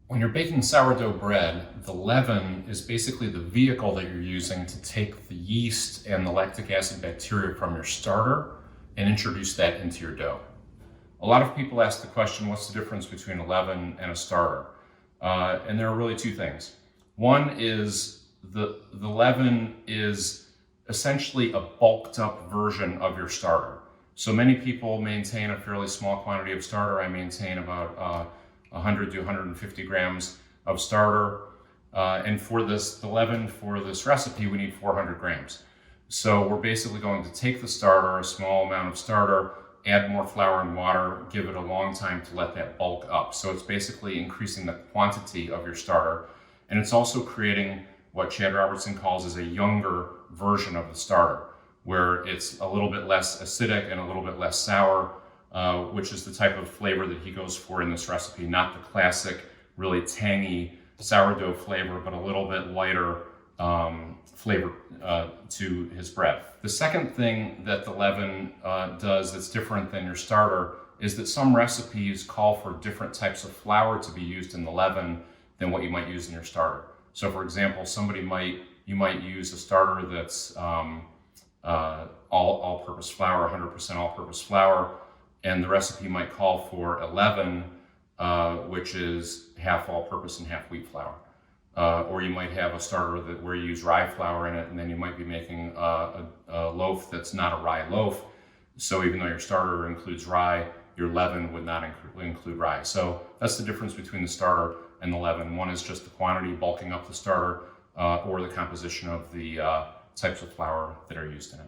When you're baking sourdough bread, the leaven is basically the vehicle that you're using to take the yeast and the lactic acid bacteria from your starter and introduce that into your dough. A lot of people ask the question, what's the difference between a leaven and a starter? And there are really two things. One is the leaven is essentially a bulked up version of your starter. So many people maintain a fairly small quantity of starter. I maintain about 100 to 150 grams of starter. And for the leaven for this recipe, we need 400 grams. So we're basically going to take the starter, a small amount of starter, add more flour and water, give it a long time to let that bulk up. So it's basically increasing the quantity of your starter. And it's also creating what Chad Robertson calls as a younger version of the starter, where it's a little bit less acidic and a little bit less sour, which is the type of flavor that he goes for in this recipe, not the classic, really tangy sourdough flavor, but a little bit lighter flavor to his bread. The second thing that the leaven does that's different than your starter is that some recipes call for different types of flour to be used in the leaven than what you might use in your starter. So for example, you might use a starter that's all-purpose flour, 100% all-purpose flour, and the recipe might call for a leaven, which is half all-purpose and half wheat flour. Or you might have a starter where you use rye flour in it, and then you might be making a loaf that's not a rye loaf. So even though your starter includes rye, your leaven would not include rye. So that's the difference between the starter and the leaven. One is just the quantity bulking up the starter, or the composition of the types of flour that are used in it.